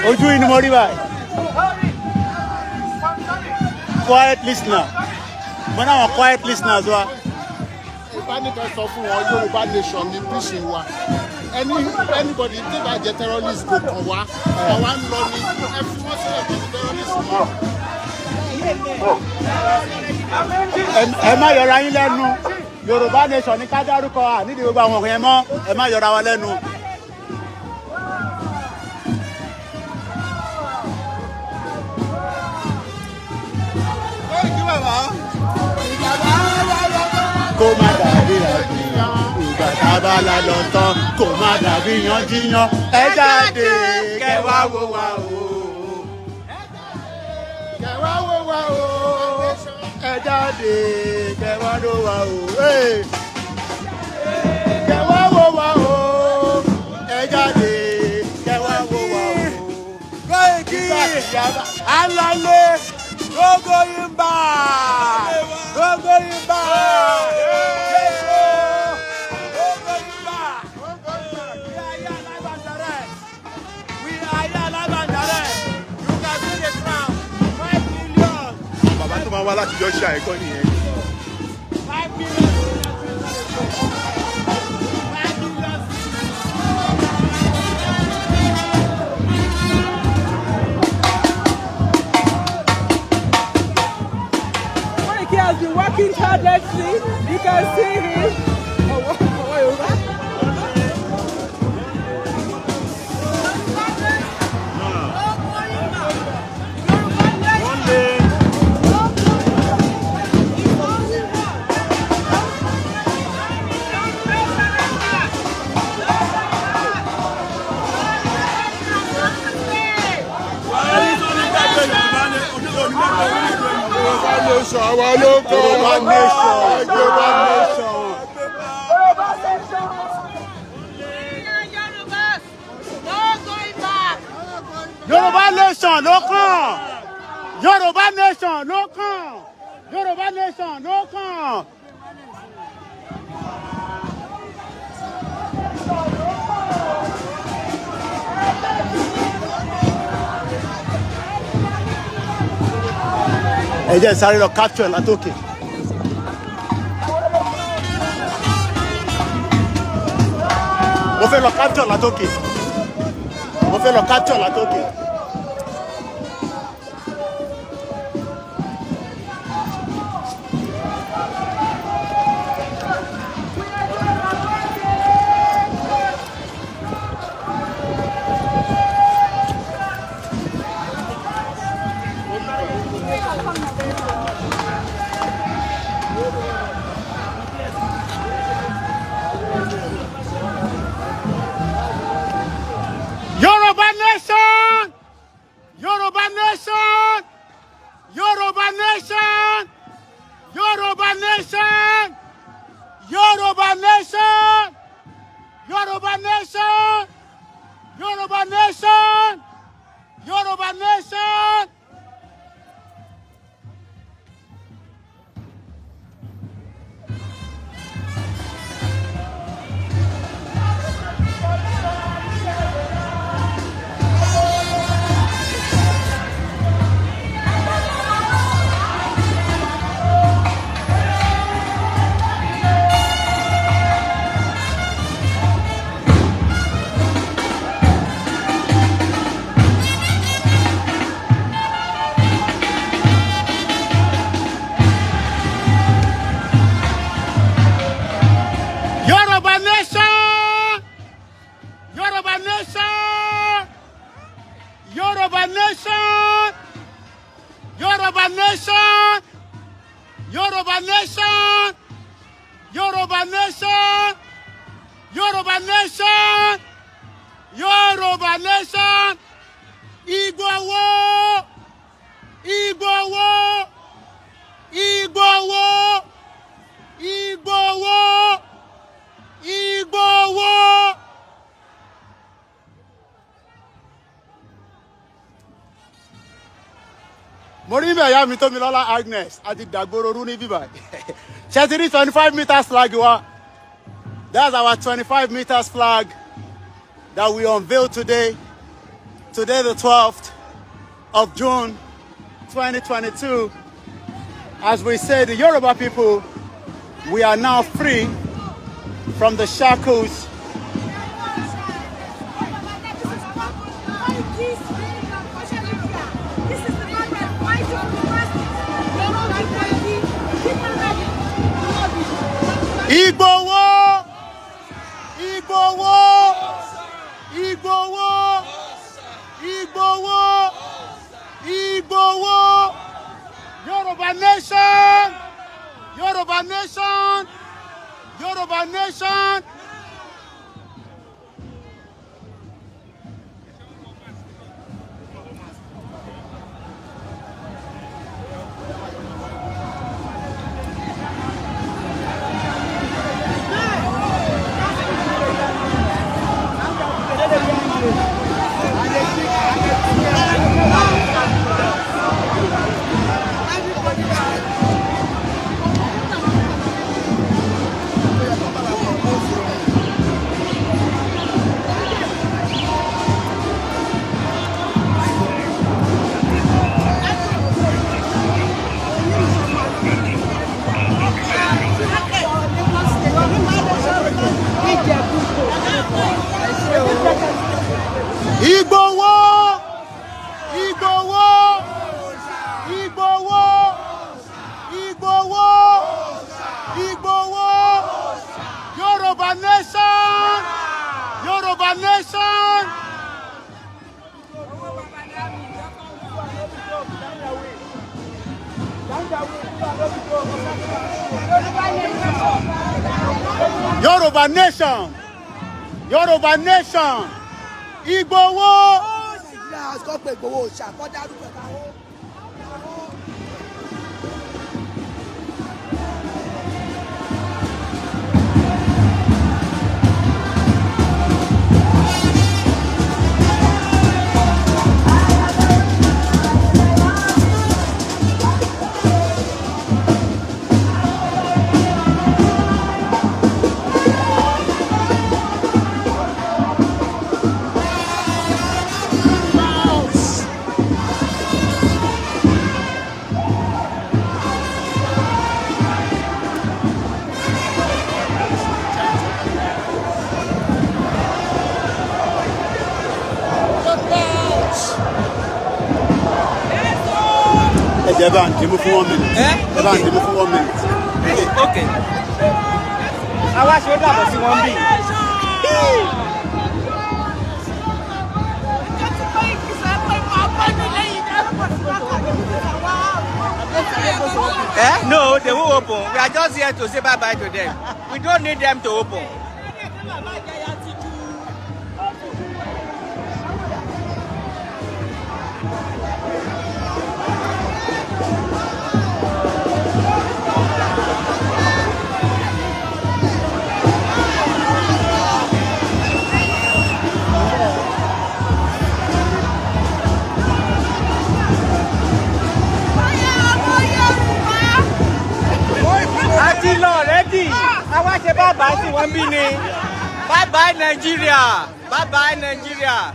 Ojú inú mo rí báyìí. Quiet listener. Mo náà wọn quiet listeners wa. Ìbánifẹ̀ sọ fún wọn Yorùbá nation ní bíṣì wa. Anybody tí bá jẹ́ terrorist kò kàn wá. Àwa ń lọ ní ẹ fi wọ́n sílẹ̀ fún terrorist wa. Ẹ má yọra yín lẹ́nu. Yorùbá nation ní ká dárúkọ nídìí gbogbo àwọn ọkùnrin yẹn mọ́. Ẹ má yọra wa lẹ́nu. Kó má dàbí àbíyàn ìgbà tá a bá la lọ tán kó má dàbí yanjiyan ẹ jáde kẹ wá wò wá o. Kẹ wá wò wá o. Ẹ jáde kẹ wá wò wá o. Kẹ wá wò wá o. Ẹ jáde kẹ wá wò wá o. Koiki alale gogo yimba gogo yimba. Wá láti jọ ṣe àìkọ́ nìyẹn. Koiki has been working tirelessly. You can see him. Àwa ló kọ́ Yorùbá nation. Yorùbá nation. Yorùbá nation ló kàn. Yorùbá nation ló kàn. Yorùbá nation ló kàn. Ẹ jẹ́ sáré lọ capture látòkè. Mo fẹ́ lọ capture látòkè. Mo fẹ́ lọ capture látòkè. Yoruba nation! Yoruba nation! Yoruba nation! Yoruba nation! Yoruba nation! Yoruba nation! Yoruba nation! Yoruba nation! Yoruba nation! Yoruba nation! Yoruba nation! Yoruba nation! Yoruba nation! Yoruba nation! Igbowo! Igbowo! Igbowo! Igbowo! Igbowo! Mo rí ìyá mi Tómilọ́lá Agnes àti dàgbòrò rú ní bíbá. Ṣé ti rí 25 meters flag wa? That's our 25 meters flag. that we unveiled today, the 12th of June, 2022. As we say, the Yoruba people, we are now free from the shackles Igbowo! Igbowo! Igbowo! Igbowo! Igbowo! Yoruba nation! Yoruba nation! Yoruba nation! Igbowo! Igbowo! Igbowo! Igbowo! Igbowo! Yoruba nation! Yoruba nation! Yoruba nation! Yoruba nation! Igbowo! Evan, you move for 1 minute. Evan, you move for 1 minute. Okay. I watch your double, see one beat. No, they won't open. We are just here to say bye-bye to them. We don't need them to open. I want to bye-bye to one minute. Bye-bye Nigeria. Bye-bye Nigeria.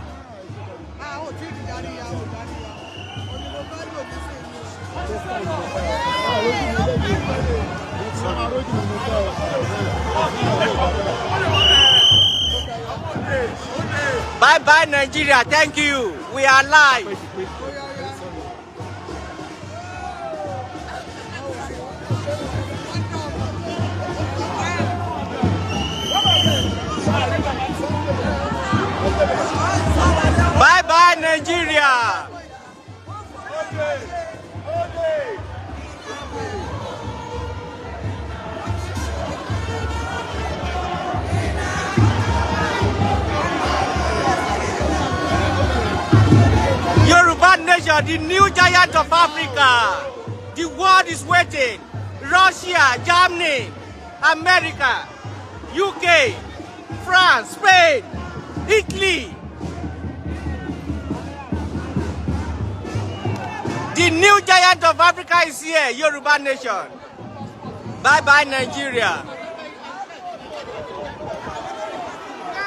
Bye-bye Nigeria. Thank you. We are live. Bye-bye, Nigeria! Yoruba nation, the new giant of Africa. The world is waiting. Russia, Germany, America, UK, France, Spain, Italy. The new giant of Africa is here, Yoruba nation. Bye-bye, Nigeria.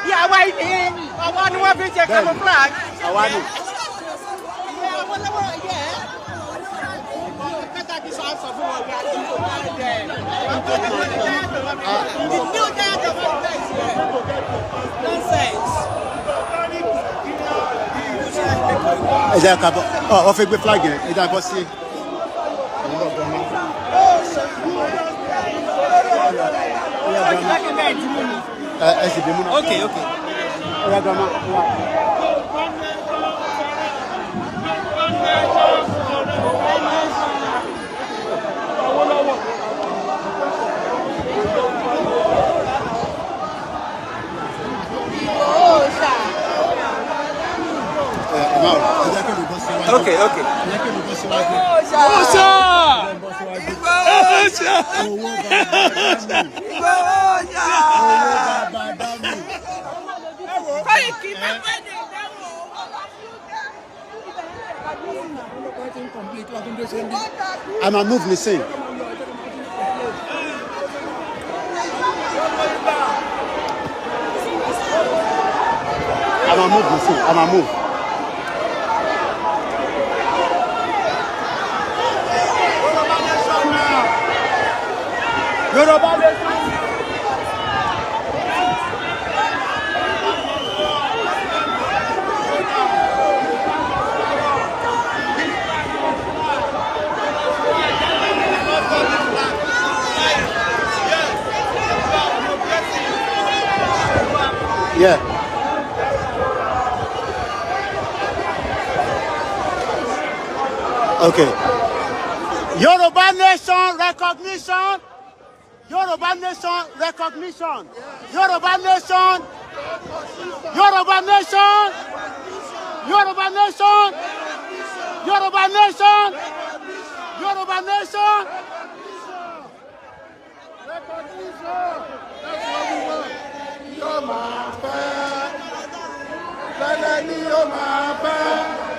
Yeah. àwa yìí àwa ni wọ́n fi ṣe camouflage. Àwa ni. Ẹ jẹ́ ká bọ́ ọ fẹ́ gbé flag yẹn ẹ jẹ́ bọ́ sí. Ẹ sì bí mú náà. Okay. Ó yá grandma. Okay. I'm a move missing. I'm a move. Yoruba nation. Yeah. Okay. Yoruba nation recognition. Yoruba nation recognition. Yoruba nation. Yoruba nation. Yoruba nation. Yoruba nation. Yoruba nation. Recognition. That's what we want. You're my fan. Lẹ́lẹ́ni yóò máa fẹ́.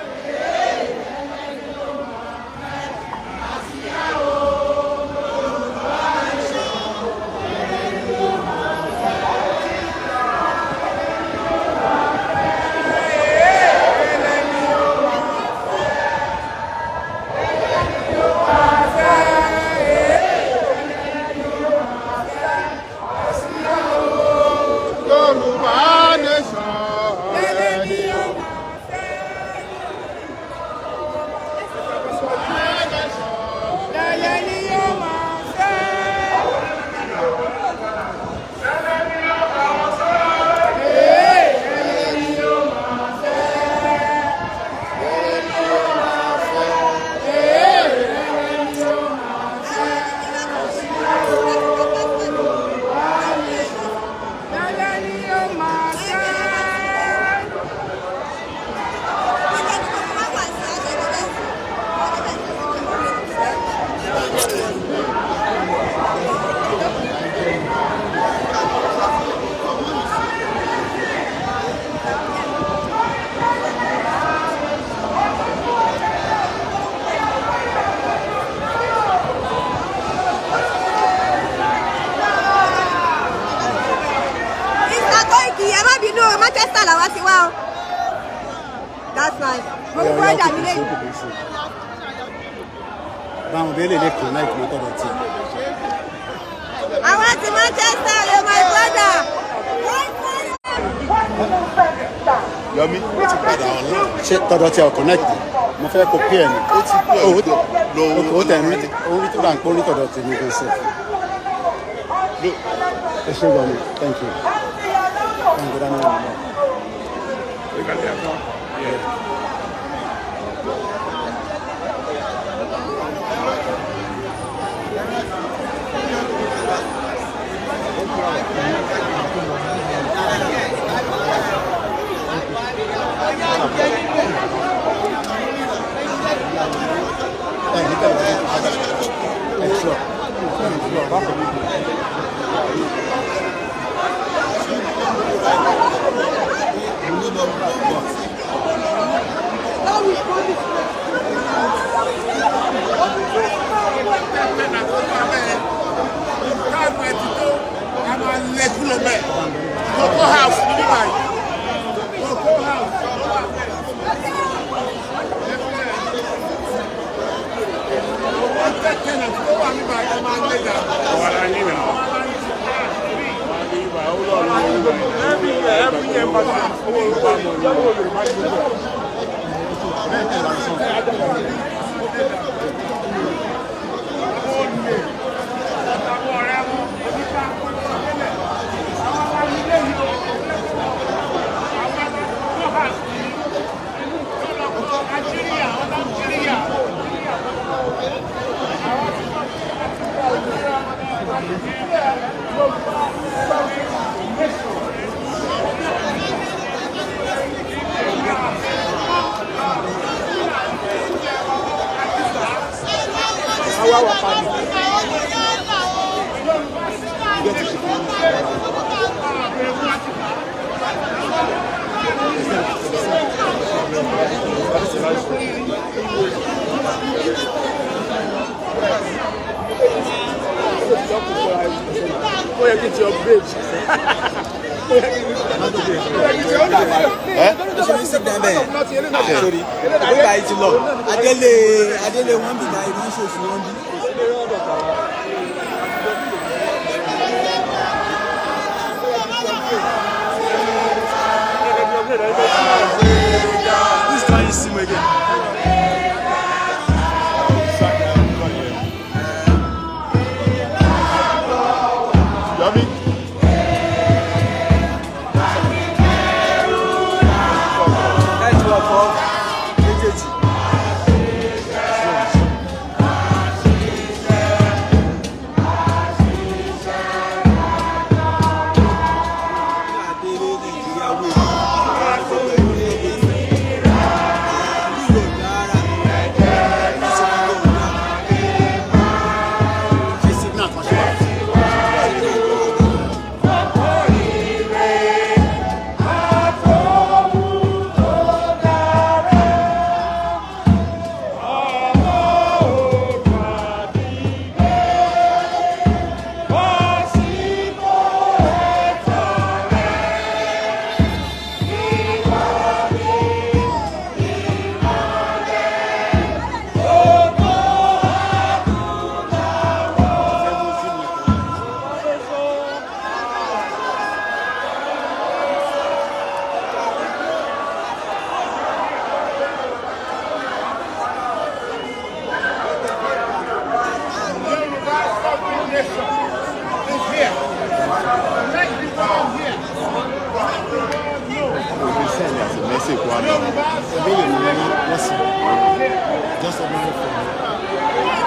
That's nice. Báwọn bẹ́ẹ̀ lè kàn láì kí wọ́n tọ̀dọ̀ tí. I want to Manchester, you're my brother. Yomi, ó ti padà ọ̀la. Ṣé tọ̀dọ̀ tí a connect? Mo fẹ́ kó pí ẹ̀ ni. Ó ti pẹ́ Ó tẹ̀ ní orí tó bá ń pọ́n ní tọ̀dọ̀ tí mi kò ṣe. Ẹ ṣé gan ni, thank you. Thank you, Daniel. Cocoa House ní báyìí. Cocoa House. Wọ́n tẹ́ tenant tó wà ní báyìí ọmọ alẹ́ dà. Wọ́n á ní ìrìn àwọn. Adele wọ́n bí báyìí wọ́n ṣoṣù wọ́n bí. Who's trying to see me again? Just a minute for me.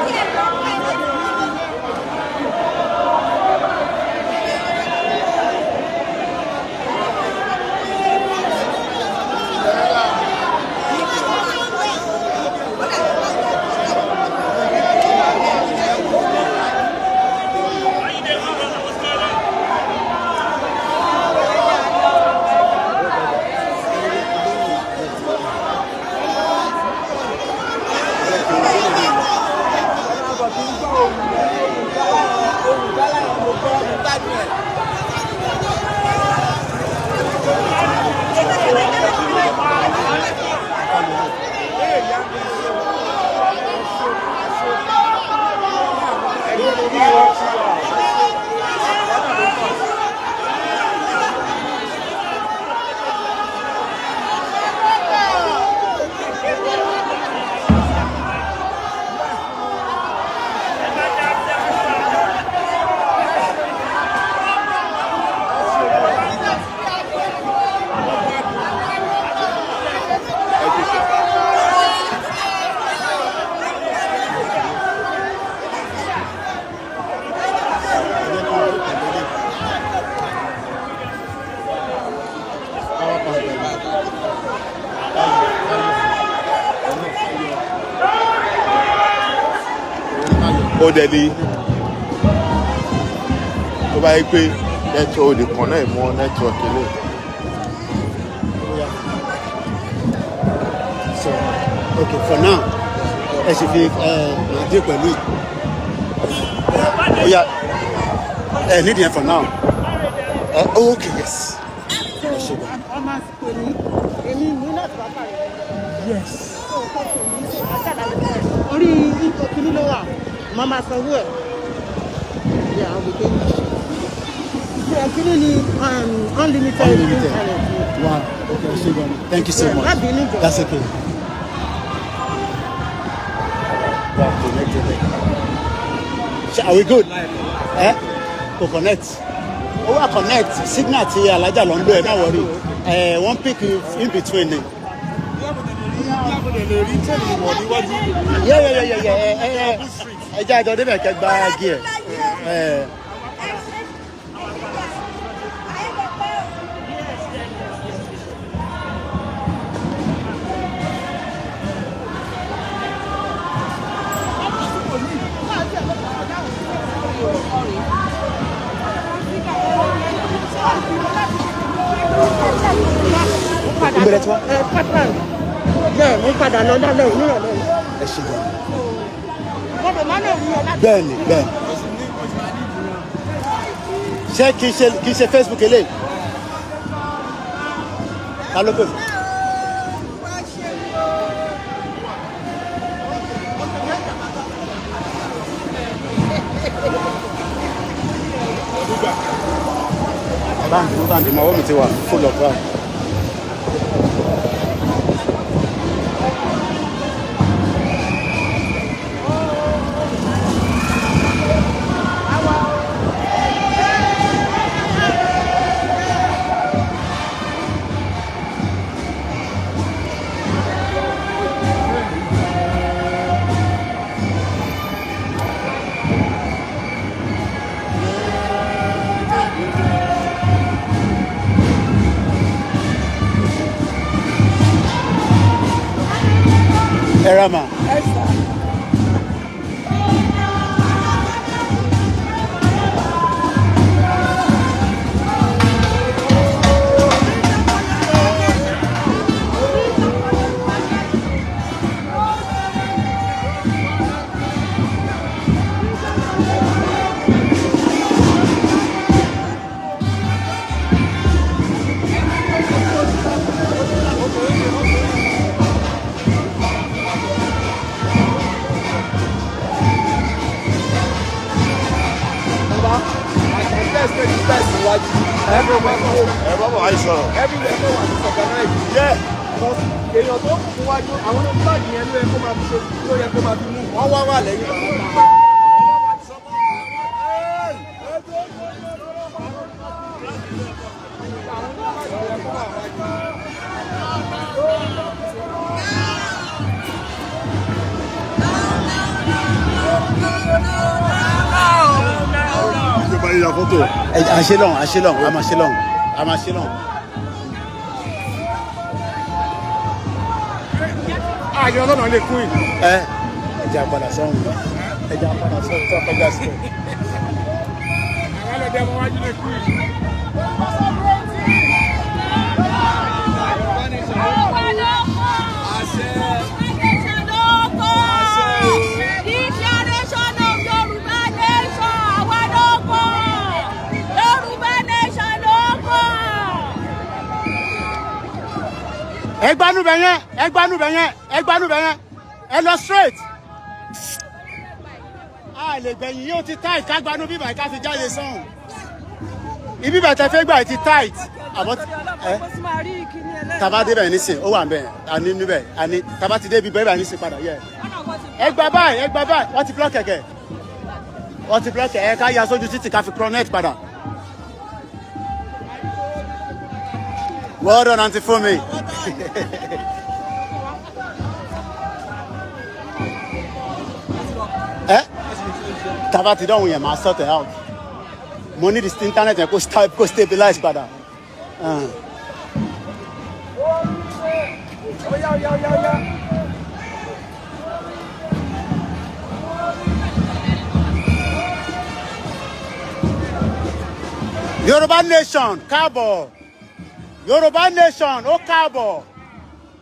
ó dẹ̀lí tó bá yẹ pé network ò lè kàn náà mọ́ network ilé. So, okay, for now, ẹ ṣe fi máa dé pẹ̀lú yìí. Ó yá, ẹ nídìí yẹn for now. Okay, yes. máa pè ní èmi ní láti wá pàrọ̀. Yes. Orí kìíní ló wà, màá máa sanwó ẹ̀. Yeah, I'll be paying you. Yeah, kìíní ni unlimited internet. Wow. Okay, Shigon. Thank you so much. That's okay. Are we good? Eh? To connect. Oh, I connect. Signal to Alaja Londo. Don't worry. One pick in between. Yeah. I don't even get back here. Ìbẹ̀rẹ̀ tí wọ́n. Pátá. Bẹ́ẹ̀ mo padà lọ lálẹ́ òní ìrọ̀lẹ́ yìí. Ẹ ṣe gan. Gbọ́dọ̀ má lè rí ẹ láti. Bẹ́ẹ̀ni. Ṣé kì í ṣe Facebook eléyìí? Ta ló pè mí? Báńkì mọ̀ owó mi ti wà full of that. Erama. Èèyàn tó kù fún wájú àwọn fúlàgì yẹn ló yẹ kó máa fi ṣe ló yẹ kó máa fi mú wọ́n wá lẹ́yìn bàbá. Àṣelọ́n. Àyọ̀ lọ́nà lè kú yìí. Ẹja padà sọ́hun tó kọjá sí. Àwọn ọlọ́dẹ ọmọ wájú lè kú yìí. Ẹgbanu bẹ̀yẹn, ẹ lọ straight. A lè gbẹ̀yìn yóò ti tight kágbanu bíbà ká fi jáde sọ́hùn. Ibi bẹ̀tẹ̀ fẹ́ gbà ti tight. Àbọ̀ tàbá dé bẹ̀yẹn nísìn, ó wà bẹ̀yẹn, àní níbẹ̀, àní tàbá ti dé ibi bẹ̀yẹn nísìn padà yẹ. Ẹgbà báyìí, wọ́n ti block ẹ̀kẹ́. Ẹ̀ ká ya sójú títì ká fi connect padà. Well done, Auntie Fumi. Tava ti dọ̀hún yẹn, máa sort it out. Mo need this internet yẹn kó stabilize padà. Yoruba nation, káàbọ̀. Yoruba nation, ó káàbọ̀.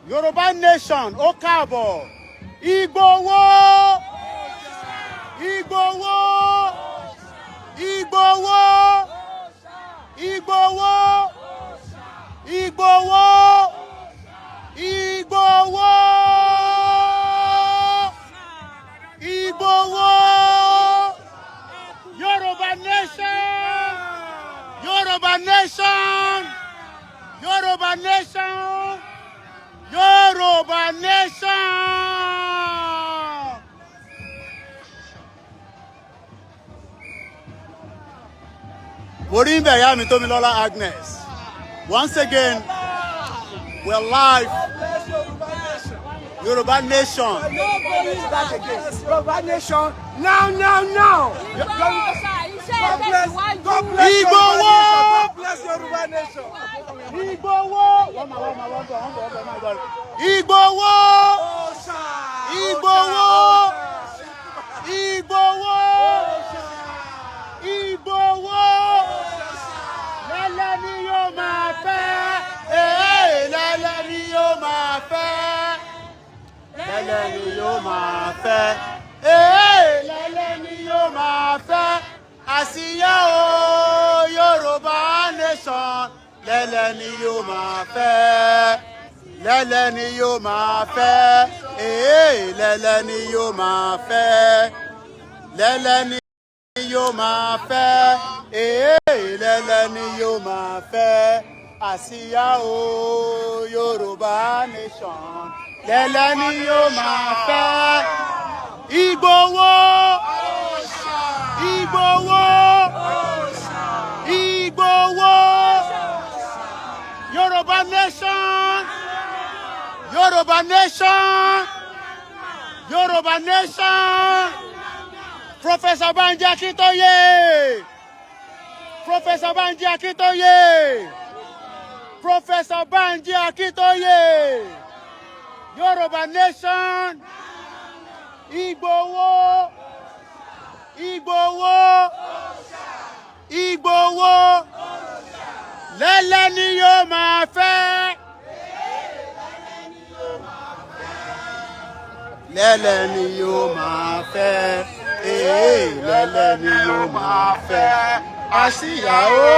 Yoruba nation, ó káàbọ̀. Ìgbòho. Ìgbòho. Ìgbòho. Ìgbòho. Ìgbòho. Yoruba nation! Yoruba nation! Yoruba nation! Morimbe Yami Tomilola Agnes. Once again, we're live. Yoruba nation. Yoruba nation. Now. God bless Yoruba nation. Igbowo. Igbowo. Igbowo. Igbowo. Igbowo. Lẹ́lẹ́ ni yóò máa fẹ́. Lẹ́lẹ́ ni yóò máa fẹ́. Lẹ́lẹ́ ni yóò máa fẹ́. Lẹ́lẹ́ ni yóò máa fẹ́. Àsíá o Yorùbá nation. Lẹ́lẹ́ ni yóò máa fẹ́. Lẹ́lẹ́ ni yóò máa fẹ́. Lẹ́lẹ́ ni yóò máa fẹ́. Lẹ́lẹ́ ni yóò máa fẹ́. Lẹ́lẹ́ ni yóò máa fẹ́. Àsíá o Yorùbá nation. Lẹ́lẹ́ ni yóò máa fẹ́. Ìgbòho. Ìgbòho. Ìgbòho. Yoruba nation. Yoruba nation. Yoruba nation. Professor Banji Akintoye. Professor Banji Akintoye. Professor Banji Akintoye. Yoruba nation. Ìgbòho. Ìgbòho. Ìgbòho. Lẹ́lẹ́ ni yóò máa fẹ́. Lẹ́lẹ́ ni yóò máa fẹ́. Lẹ́lẹ́ ni yóò máa fẹ́. Àsíá o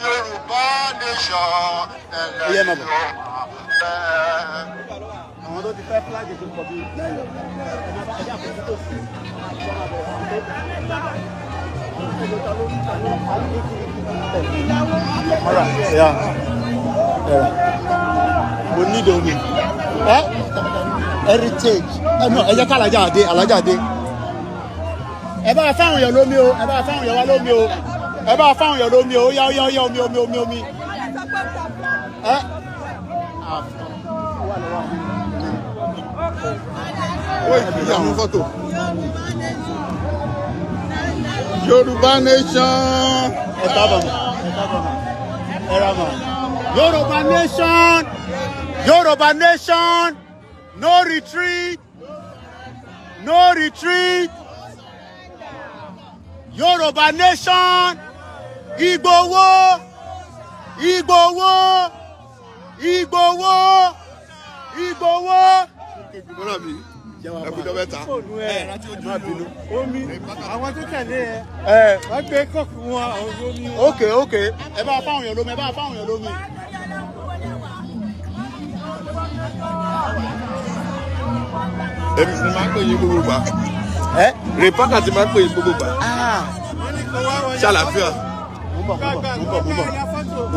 Yorùbá nation. Iye máa bọ̀. Àwọn tó ti fẹ́ flag tó kọ̀ bí. Mo need omi. Heritage. No, ẹ jẹ́ ká alájà dé. Ẹ bá fáwọn èèyàn lómi o. Ẹ bá fáwọn èèyàn wá lómi o. Ẹ bá fáwọn èèyàn lómi o. Ó yá omi. Yoruba nation. Yoruba nation. Yoruba nation. No retreat. No retreat. Yoruba nation. Ìgbòho. Ìgbòho. Ìgbòho. Ìgbòho. Bọ́lá mi, ẹ̀kújọ́ mẹ́ta. Omi. Àwọn tó tẹ̀lé ẹ. Wọ́n gbé kọ́ọ̀kù wọn àwọn omi. Ok. Ẹ bá fáwọn èèyàn lómi. Èmi ni máa ń pè yín gbogbo gbà. Rèpákà ti máa ń pè yín gbogbo gbà. Ṣàlàfíà. Mo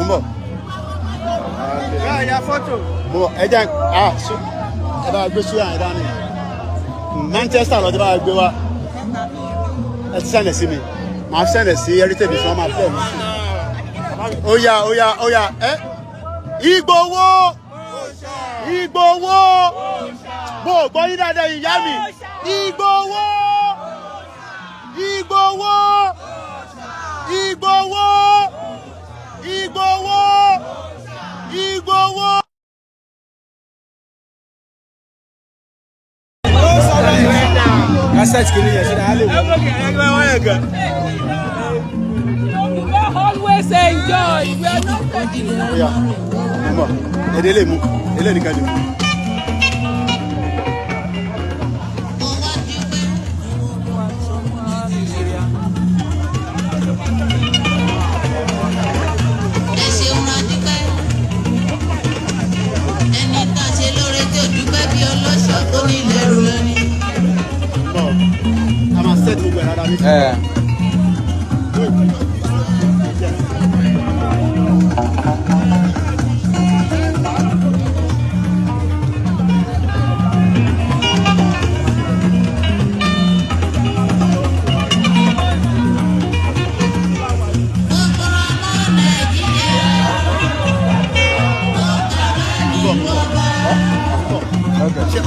ń bọ̀. Ya fọ́tò. Ẹ jẹ́ ẹ bá gbé ṣúra ẹ̀ dání. Manchester lọ́jọ́ bá gbé wá. Ẹ ti sẹ́ndẹ̀ sí mi. Màá sẹ́ndẹ̀ sí heritage bí wọ́n máa pẹ̀ mí. Ó yá. Ìgbòho. Ìgbòho. Mo gbọ́ yín dáadáa ìyá mi. Ìgbòho. Ìgbòho. Ìgbòho. Ìgbòho. Ìgbòho. Asset kìíní yẹn ṣe dáa lè wọ. Always enjoy. We are not taking it. Èdè lè mú. Èdè nìkan lè mú.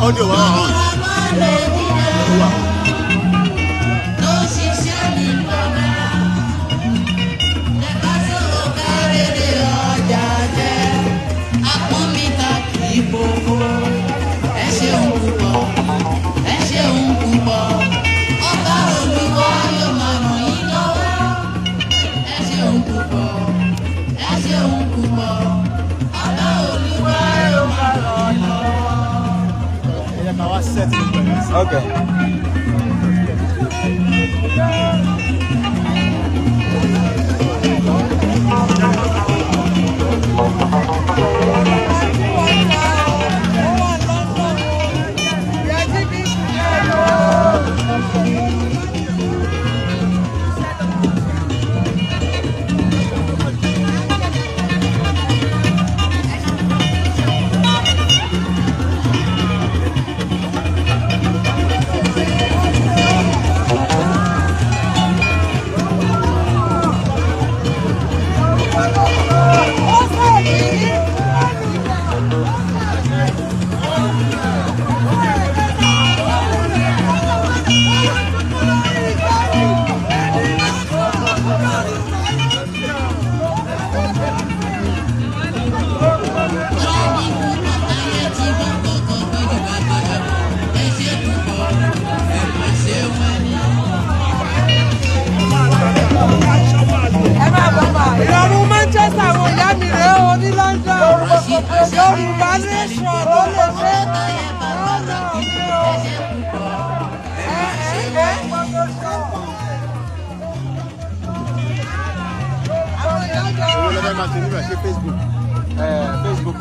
audio wa on. Okay. Ìrọ̀rùn Manchester àwọn ìyá mi rèé o ní London. Yorùbá nation ló lè ṣe. Owó lọ́dọ̀ máa ti níbẹ̀ ṣe Facebook. Facebook.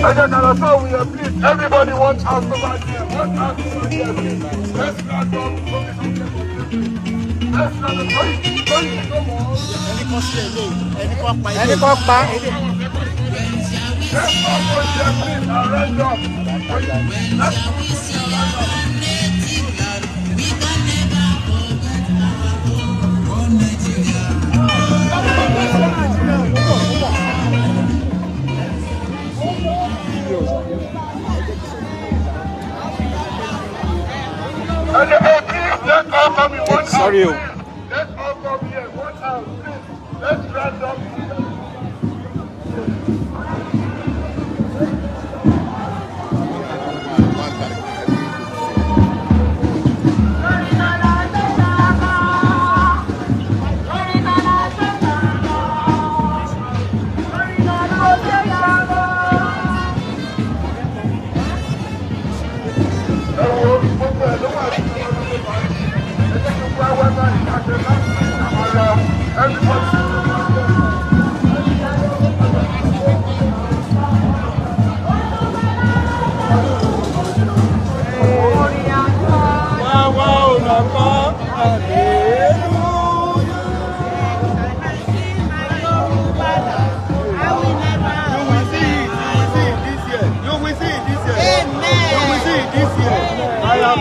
Please, everybody one house over here. One house over here, please. Let's not go. Let's not go. Ẹni kọ́ pa. Sorry. Let's all come here. One house, please. Let's round up.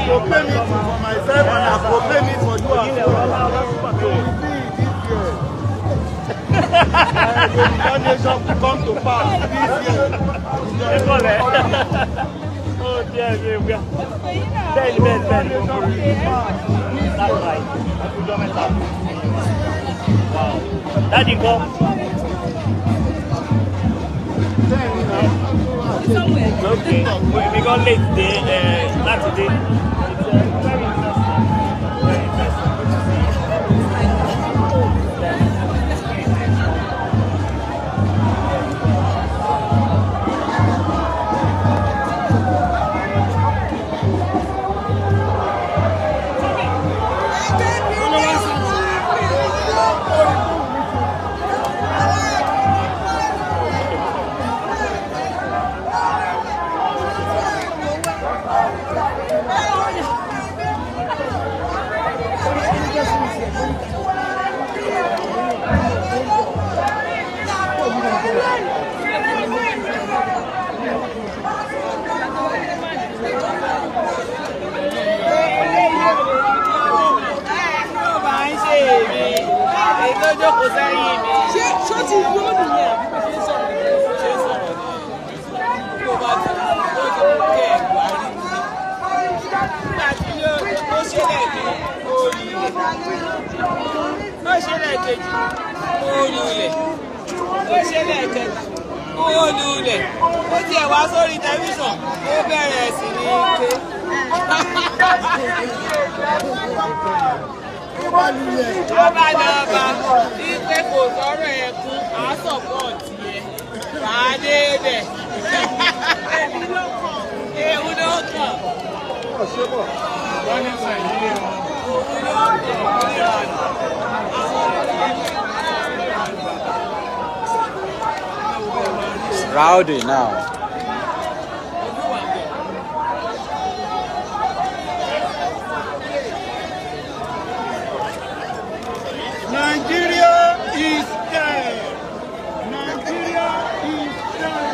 Proclaim it for myself and I proclaim it for you as well. The nation will come to pass this year. Oh dear, we are very. That's right. Wow. Daddy, go. Okay, we got late today, not today. Rowdy now. Nigeria is dead. Nigeria is dead.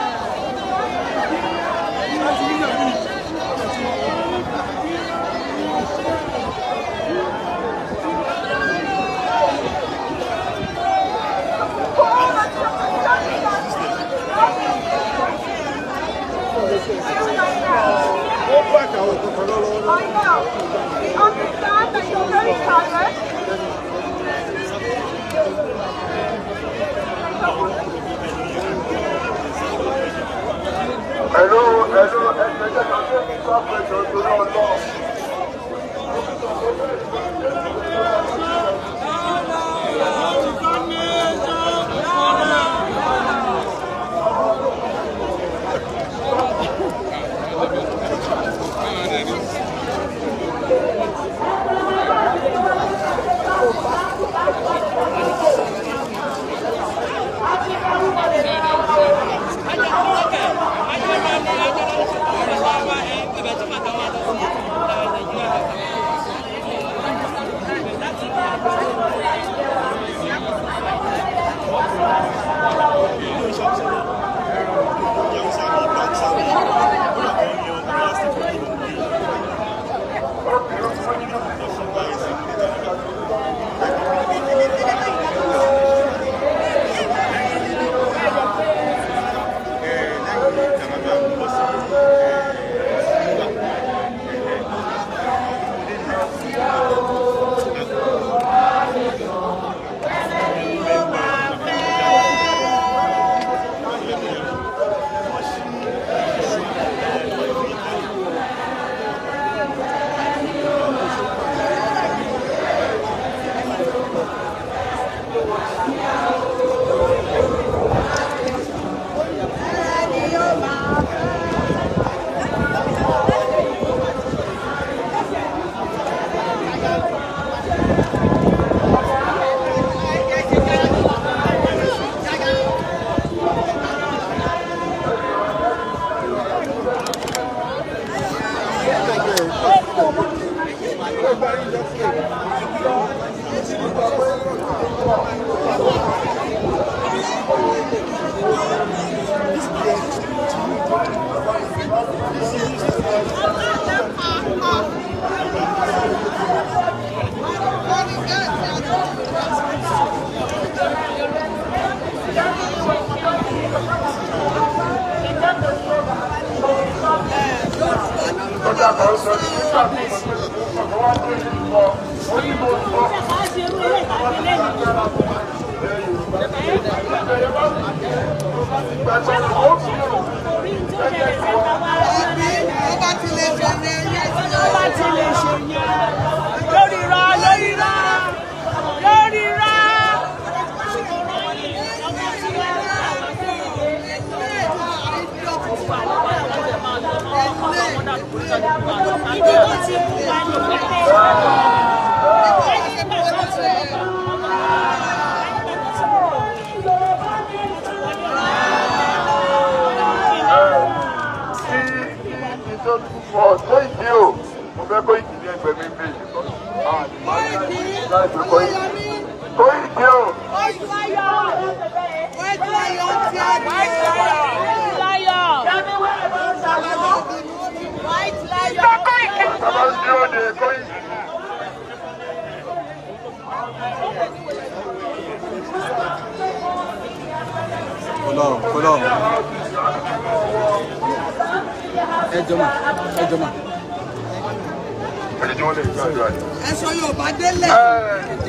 Ẹ̀sọ́ Yorùbá délẹ̀.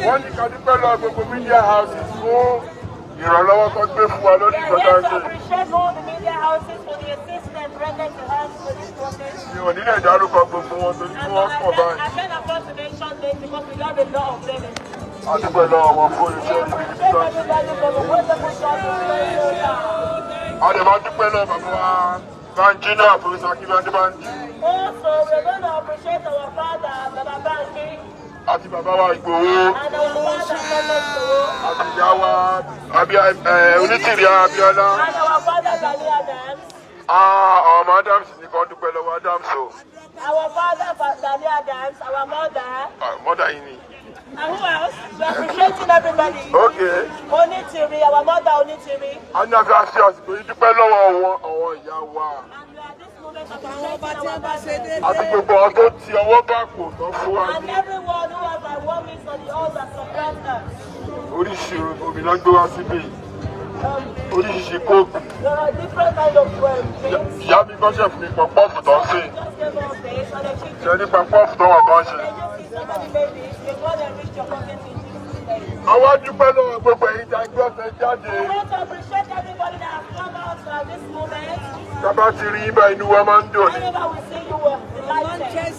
Wọ́n ní ká dúpẹ́ lọ gbogbo media houses fún ìrànlọ́wọ́ tó gbé fún wa lórí ìjọba ṣe. Mi ò nílẹ̀ dárúkọ gbogbo wọn torí tí wọ́n pọ̀ báyìí. A dúpẹ́ lọ́wọ́ wọn fún iṣẹ́ ìbí tó ṣe. A lè máa dúpẹ́ lọ́wọ́ bàbá wa Banji náà fún Sakibande Banji. Also, we're going to appreciate our father, Baba Banji. Àti bàbá wa Ìgbòho. And our father, àti ìyá wa Onítìrí Abíọ́lá. and our father, Gani Adams. Ọmọ Adams ní kan dúpẹ́ lọ́wọ́ Adams o. Our father, Gani Adams, our mother. Mọ́dà yìí ni. And who else? We're appreciating everybody. Okay. Onítìrí, our mother, Onítìrí. A ní àfi àṣẹ àsìkò yìí dúpẹ́ lọ́wọ́ àwọn ìyá wa. Àti gbogbo àwọn tó ti ọwọ́ bá kò tán fún wa. And everyone who has a warming on the altar support us. Oríṣiríṣi omi náà gbé wá síbí. Oríṣiríṣi kóòkù. There are different kinds of drinks. Ìyá mi kọ́ṣẹ́ fún mi pọ̀pọ́ọ̀fù tó ń sè. Just give us this and a chicken. Ṣé ní pọ̀pọ́ọ̀fù tó wà kan ṣe? Àwọn dúpẹ́ lọ́wọ́ gbogbo ẹ̀yin tí a gbé ọ̀sẹ̀ jáde. We want to appreciate everybody that has come out at this moment. Tábà ti rí ibà inú wa máa ń dùn. Whenever we see you, we're delighted.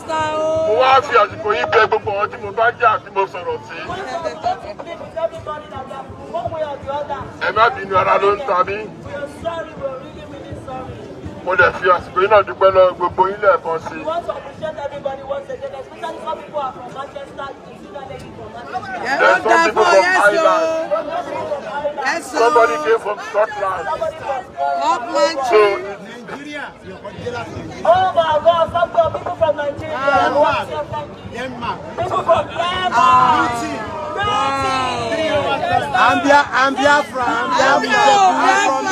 Mo wá fi àsìkò yìí bẹ̀ gbogbo àwọn tí mo bá jà tí mo sọ̀rọ̀ sí. We want to plead with everybody that we have one way or the other. Ẹ má bínú, ara ló ń ta mí. We are sorry, we're really, really sorry. Mo dẹ̀ fi àsìkò yìí náà dúpẹ́ lọ́wọ́ gbogbo yín lẹ́ẹ̀kan sí. We want to appreciate everybody once again, especially some people are from Manchester, particularly from Manchester. There's some people from Ireland. Yes, Somebody came from Scotland. So, Oh my God, some people from Nigeria. Denmark. People from Denmark. I'm Biafra. I'm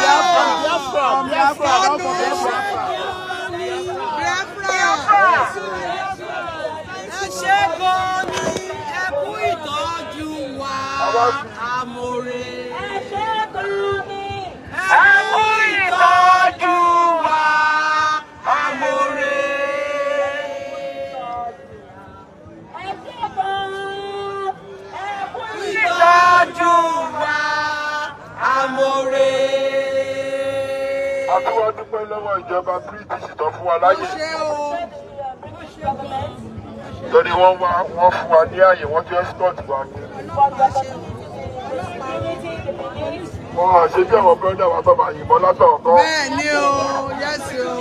àtúwọ́ dúpẹ́ lọ́wọ́ ìjọba British tó fún wa láyè. Torí wọ́n fún wa ní àyè, wọ́n ti escort wa ní. Wọ́n ṣe bí àwọn brọ́dà wa tó máa yìnbọn látọ̀ọ̀kọ́. Bẹ́ẹ̀ni o, yẹ́sì o.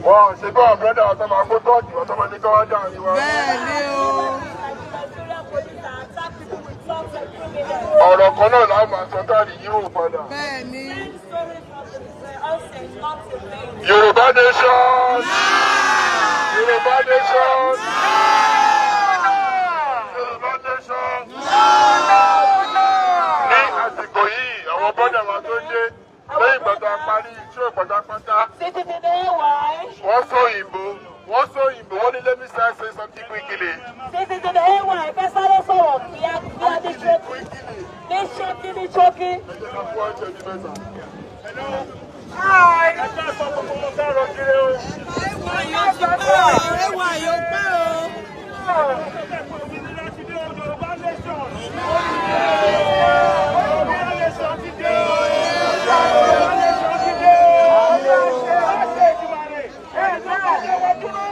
Wọ́n ṣe bí àwọn brọ́dà wa tó máa kó tọ́ọ̀tì wa tó máa ní káwá dà ní wa. Bẹ́ẹ̀ni o. Ọ̀rọ̀ kan náà láwọn máa sọ káàdì yíwò padà. Bẹ́ẹ̀ni. Yoruba nation! Yoruba nation! Títí tó dé ẹ̀wọ̀n ẹ̀fẹ́ sáré sọ̀rọ̀ kíá ní ṣókí. Ní ṣókí ní ṣókí. Hi! Ẹ̀ka sọ gbogbo mo fẹ́ rọ kiri o. Ẹ̀wọ̀n yóò pẹ́ o. Òmìnira ti dé o, Yorùbá nation. Yorùbá nation ti dé o. Yorùbá nation ti dé o. Ṣé ìdìbàrè? Nígbà tí wọ́n dúró,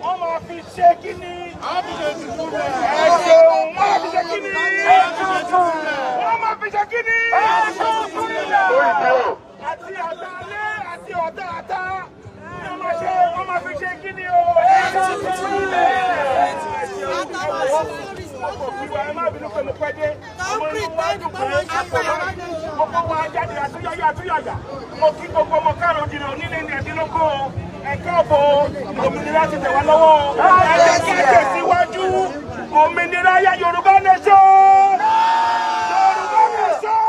wọ́n máa fi ṣe kíni? Ẹ ṣeun, wọ́n máa fi ṣe kíni? Wọ́n máa fi ṣe kíni? Àti ọ̀tá alẹ́ àti ọ̀tá ata ni wọ́n máa fi ṣe kíni o? Ẹ má bínú pé mo pẹ́ dé. Ọmọ inú wa dùn pé mo kọ́ wa jáde àtúnyàyà. Mo kí gbogbo ọmọ káàrọ̀ jìnnà onílé ní ẹ̀dínlógún o. Ẹ káàbọ̀ òmìnira ti tẹ̀ wá lọ́wọ́. Ẹ jẹ́ kí ẹ tẹ̀síwájú. Òmìnira yá Yorùbá nation. Yorùbá nation.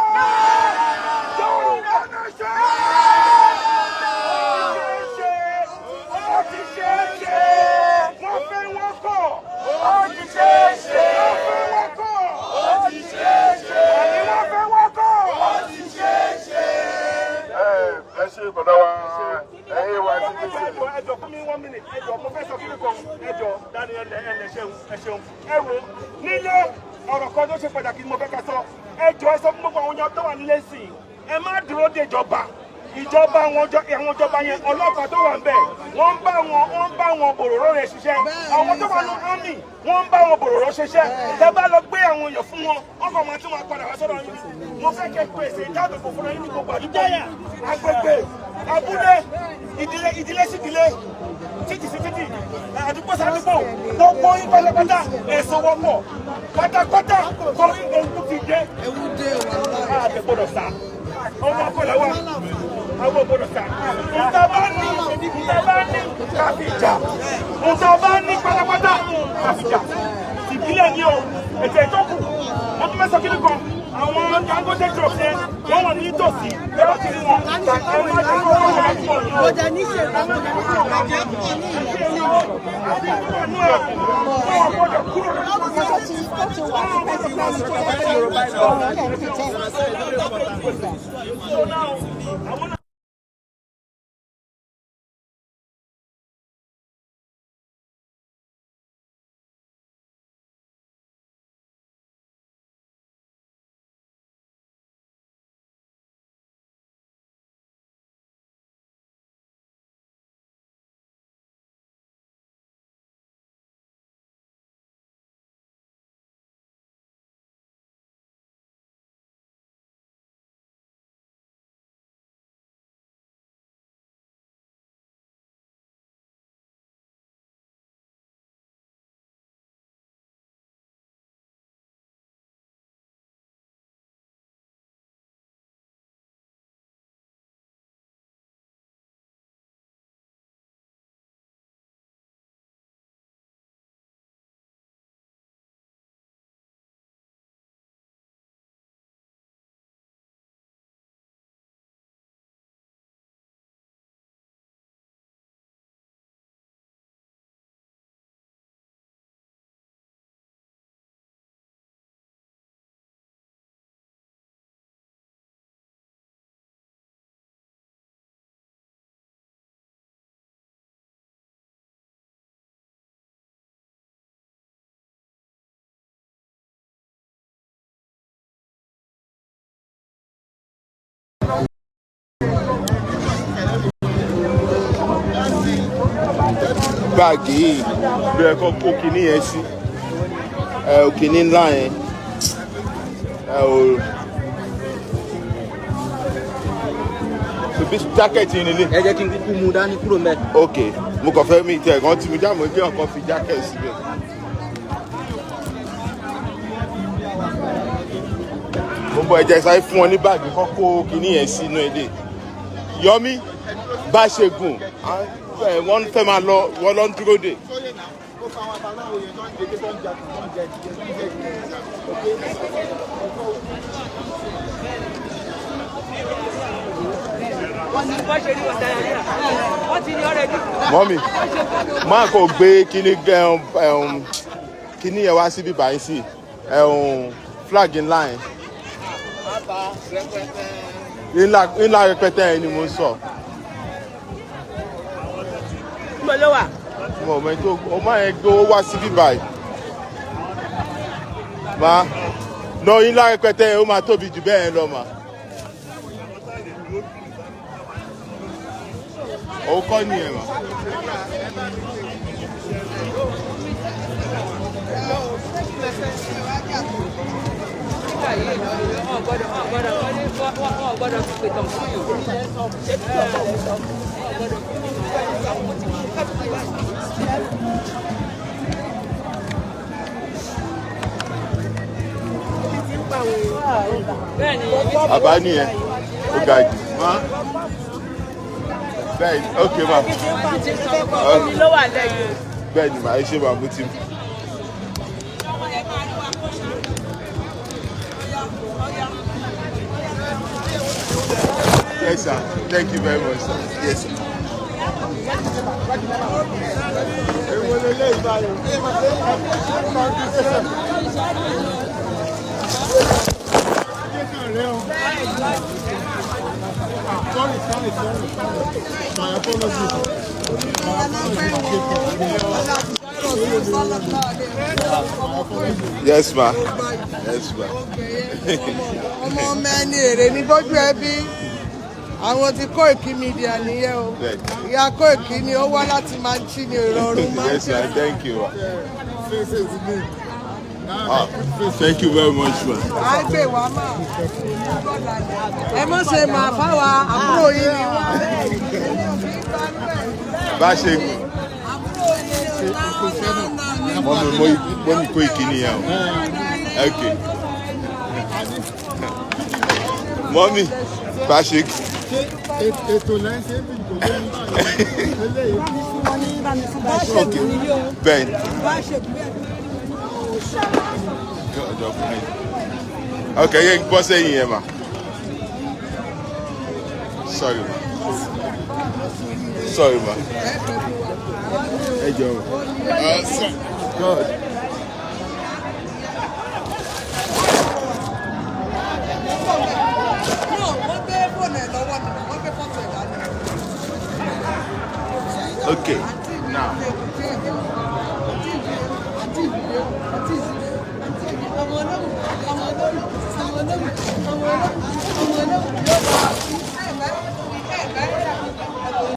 Yorùbá nation. Ó ti ṣe é ṣe. Wọ́n fẹ́ wọ́n kọ̀. Ó ti ṣe é ṣe. Wọ́n fẹ́ wọ́n kọ̀. Ó ti ṣe é ṣe. Àní wọ́n fẹ́ wọ́n kọ̀. Ó ti ṣe é ṣe. Ẹ ṣe bọ̀dá wa ẹ̀yìn wa ti ṣe. Ẹjọ́ fún mi 1 minute. Ẹjọ́ mo fẹ́ sọ kí ni kan. Ẹjọ́ Daniel ẹ ṣeun. Ẹ wo nílé ọ̀rọ̀ kan tó ṣe pàtàkì mo fẹ́ ká sọ. Ẹjọ́ ẹ sọ fún gbogbo àwọn èèyàn tó wà nílé sí i. Ẹ má dúró de ìjọba. Ìjọba àwọn ìjọba yẹn ọlọ́pàá tó wà ń bẹ̀ wọ́n ń bá wọn bòròró rẹ̀ ṣiṣẹ́. Àwọn tó wà ní army wọ́n ń bá wọn bòròró ṣiṣẹ́. Tẹ́ bá lọ gbé àwọn èèyàn fún wọn wọ́n kàn máa tún máa padà wá sọ́dọ̀ yín. Mo fẹ́ kẹ́ pèsè ìdáàbòbò fún yín ní gbogbo àdúgbò agbègbè abúlé ìdílé sí ìdílé títì sí títì àdúgbò sàdúgbò gbogbo yín pátápátá èso wọ́pọ̀ pátápátá torí ewu ti dé. Àgbẹ̀gbọ́dọ̀ sá ọmọ akọ́lẹ̀ wa àwọn ògbọ́dọ̀ sá. Nta bá ní káfíjà nta bá ní pátápátá káfíjà ìbílẹ̀ ní o ètò ìtọ́kù wọ́n tún mẹ́sàn-án kíni kan àwọn Dangote truck yẹn wọ́n wà ní ìtòsí lẹ́wọ́n ti rí wọn. Ọjà níṣẹ́ báàgì yìí ló yẹ kó kó kinní yẹn sí kinní ńlá yẹn bí jákẹ́ẹ̀tì yìí nílé. ẹ jẹ́ kí n kúkú mu dání kúrò mẹ́. ok mo kàn fẹ́ mi tẹ̀ ẹ̀kan tí mo jáàmù jẹ́ ọ̀kan fi jákẹ́ẹ̀tì síbẹ̀. mo bọ ẹ̀jẹ̀ sáré fún wọn ní báàgì kan kó kinní yẹn sínú ilé Yọmí bá ṣe gùn wọ́n fẹ́ máa lọ wọ́n lọ ń dúró dè. mọ́mí máa kò gbé kíní kíní yẹn wá síbí báyìí sí flag ńlá yẹn. ńlá rẹpẹtẹ yẹn ni mo sọ. mo mọ ètò ọmọ yẹn gbé owó wá síbí báyìí. Ma no ńlá rẹpẹtẹ yẹn ó máa tóbi jù bẹ́ẹ̀ yẹn lọ mà. òun kọ́ nìyẹn mà. Àbá nìyẹn ó ga jù. Bẹ́ẹ̀ni, ok ma. Bẹ́ẹ̀ni ma, ẹ ṣe ma mú tí. Yes sir, thank you very much sir. Yes sir. Sorry. My apologies. Yes ma. Yes ma. Ọmọ mẹ́ni èrè ní bójú ẹbí. Àwọn ti KoikiMedia nìyẹn o. Ìyá Koiki ni ó wá láti máa ń ṣí ní ìrọ̀rùn máa ń Yes ṣe. sir, thank you. Thank you very much ma. Àgbè wa máa. Ẹ mọ̀ ṣe máa fáwa àbúrò yìí ni wá. Bá ṣe mọ́mí Koiki nìyẹn o. Okay. Mọ́mí bá ṣe. Ètò lẹ́sẹ̀ bí kò lè Okay. Bẹ́ẹ̀ni. Okay, yẹn gbọ́ sẹ́yìn yẹn ma. Sorry ma. Sorry ma. Ẹ jọ o. God. Okay, now.